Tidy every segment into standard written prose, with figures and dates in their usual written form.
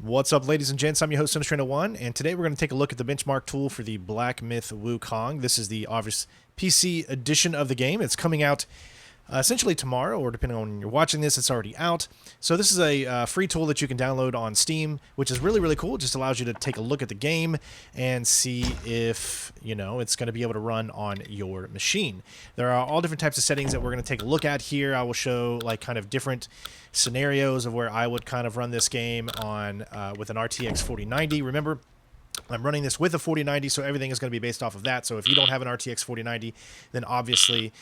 What's up, ladies and gents? I'm your host, Trainer1, and today we're going to take a look at the benchmark tool for the Black Myth Wukong. This is the obvious PC edition of the game. It's coming out essentially tomorrow, or depending on when you're watching this, it's already out. So this is a free tool that you can download on Steam, which is really, really cool. It just allows you to take a look at the game and see if, it's going to be able to run on your machine. There are all different types of settings that we're going to take a look at here. I will show kind of different scenarios of where I would kind of run this game on with an RTX 4090. Remember, I'm running this with a 4090, so everything is going to be based off of that. So if you don't have an RTX 4090, then obviously,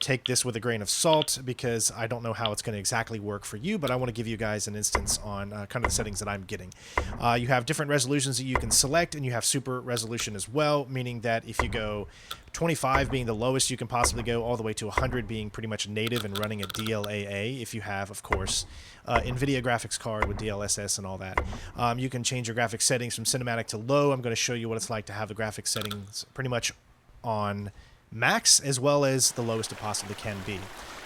take this with a grain of salt, because I don't know how it's going to exactly work for you, but I want to give you guys an instance on kind of the settings that I'm getting. You have different resolutions that you can select, and you have super resolution as well, meaning that if you go 25 being the lowest you can possibly go, all the way to 100 being pretty much native and running a DLAA, if you have, of course, NVIDIA graphics card with DLSS and all that. You can change your graphics settings from cinematic to low. I'm going to show you what it's like to have the graphics settings pretty much on max, as well as the lowest it possibly can be.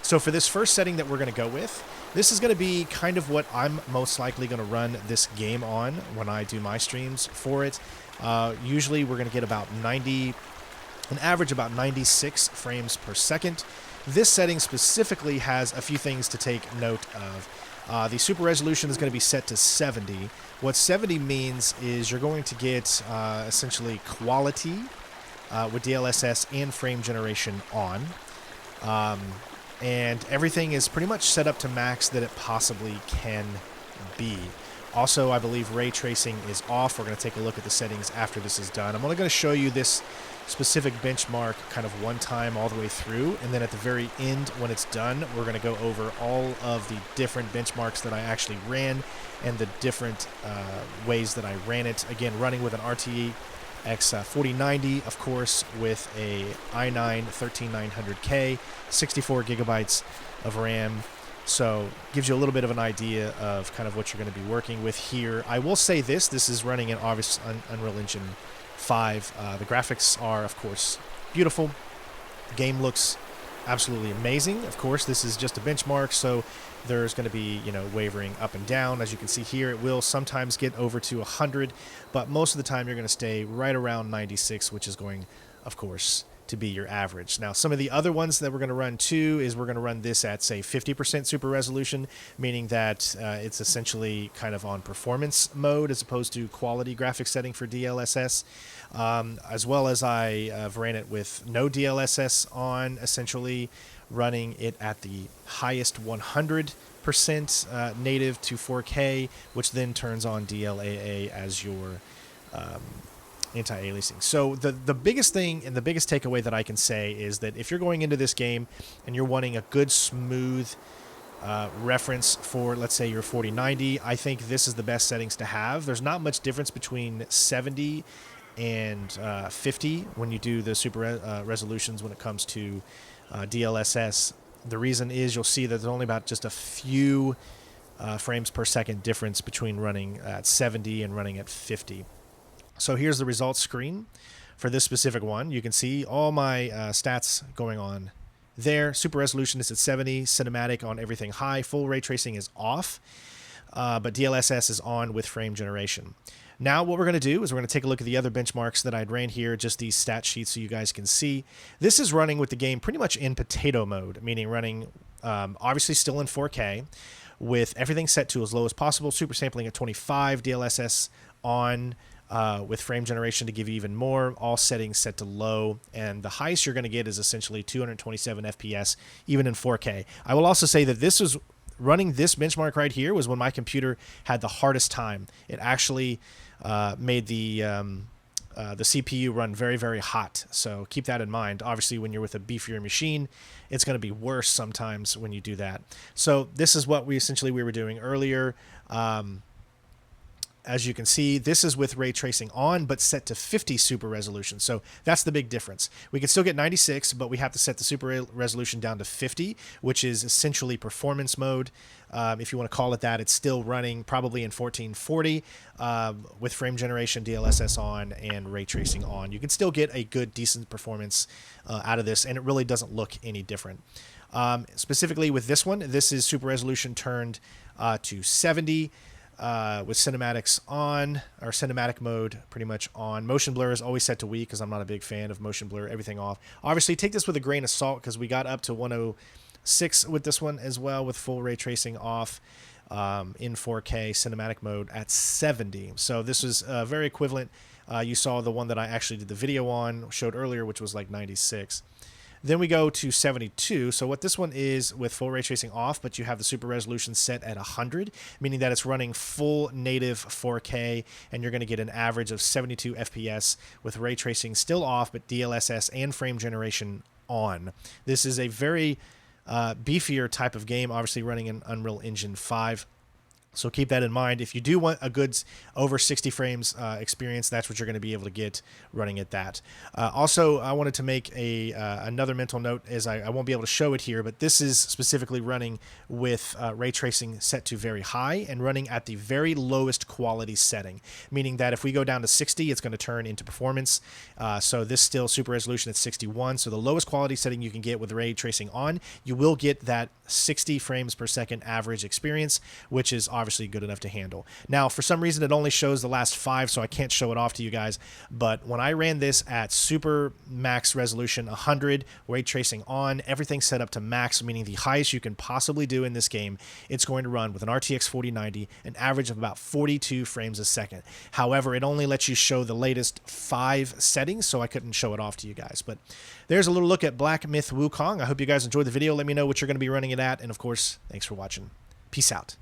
So for this first setting that we're going to go with, this is going to be kind of what I'm most likely going to run this game on when I do my streams for it. Usually we're going to get about an average about 96 frames per second. This setting specifically has a few things to take note of. The super resolution is going to be set to 70. What 70 means is you're going to get essentially quality with DLSS and frame generation on. And everything is pretty much set up to max that it possibly can be. Also, I believe ray tracing is off. We're going to take a look at the settings after this is done. I'm only going to show you this specific benchmark kind of one time all the way through, and then at the very end when it's done, we're going to go over all of the different benchmarks that I actually ran and the different ways that I ran it. Again, running with an RTX 4090, of course, with a i9 13900K, 64 gigabytes of RAM. So gives you a little bit of an idea of kind of what you're going to be working with here. I will say this is running in obvious Unreal Engine 5. The graphics are, of course, beautiful. The game looks absolutely amazing. Of course, this is just a benchmark, so there's going to be, wavering up and down. As you can see here, it will sometimes get over to 100, but most of the time you're going to stay right around 96, which is going, of course, to be your average. Now, some of the other ones that we're going to run too is we're going to run this at, say, 50% super resolution, meaning that it's essentially kind of on performance mode as opposed to quality graphics setting for DLSS, as well as I ran it with no DLSS on, essentially running it at the highest 100% native to 4K, which then turns on DLAA as your anti-aliasing. So the biggest thing and the biggest takeaway that I can say is that if you're going into this game and you're wanting a good smooth reference for, let's say, your 4090, I think this is the best settings to have. There's not much difference between 70 and 50 when you do the super resolutions when it comes to DLSS. The reason is you'll see that there's only about just a few frames per second difference between running at 70 and running at 50. So here's the results screen for this specific one. You can see all my stats going on there. Super resolution is at 70, cinematic on everything high, full ray tracing is off, but DLSS is on with frame generation. Now what we're going to do is we're going to take a look at the other benchmarks that I'd ran here, just these stat sheets so you guys can see. This is running with the game pretty much in potato mode, meaning running obviously still in 4K with everything set to as low as possible, super sampling at 25, DLSS on, with frame generation to give you even more, all settings set to low, and the highest you're going to get is essentially 227 FPS, even in 4K. I will also say that this was running this benchmark right here was when my computer had the hardest time. It actually made the CPU run very, very hot, so keep that in mind. Obviously, when you're with a beefier machine, it's going to be worse sometimes when you do that. So this is what we were doing earlier. As you can see, this is with ray tracing on, but set to 50 super resolution. So that's the big difference. We can still get 96, but we have to set the super resolution down to 50, which is essentially performance mode. If you want to call it that, it's still running probably in 1440 with frame generation, DLSS on, and ray tracing on. You can still get a good, decent performance out of this, and it really doesn't look any different. Specifically with this one, this is super resolution turned to 70. with cinematics on, or cinematic mode pretty much on. Motion blur is always set to weak because I'm not a big fan of motion blur. Everything off. Obviously, take this with a grain of salt because we got up to 106 with this one as well, with full ray tracing off in 4K cinematic mode at 70. So this is very equivalent. You saw the one that I actually did the video on, showed earlier, which was like 96. Then we go to 72. So what this one is with full ray tracing off, but you have the super resolution set at 100, meaning that it's running full native 4K, and you're going to get an average of 72 FPS with ray tracing still off, but DLSS and frame generation on. This is a very beefier type of game, obviously running in Unreal Engine 5. So keep that in mind. If you do want a good over 60 frames experience, that's what you're going to be able to get running at that. Also, I wanted to make another mental note, as I won't be able to show it here, but this is specifically running with ray tracing set to very high and running at the very lowest quality setting, meaning that if we go down to 60, it's going to turn into performance. So this still super resolution at 61. So the lowest quality setting you can get with ray tracing on, you will get that 60 frames per second average experience, which is obviously good enough to handle. Now, for some reason, it only shows the last 5, so I can't show it off to you guys. But when I ran this at super max resolution, 100, ray tracing on, everything set up to max, meaning the highest you can possibly do in this game, it's going to run with an RTX 4090, an average of about 42 frames a second. However, it only lets you show the latest 5 settings, so I couldn't show it off to you guys. But there's a little look at Black Myth Wukong. I hope you guys enjoyed the video. Let me know what you're going to be running it at. And of course, thanks for watching. Peace out.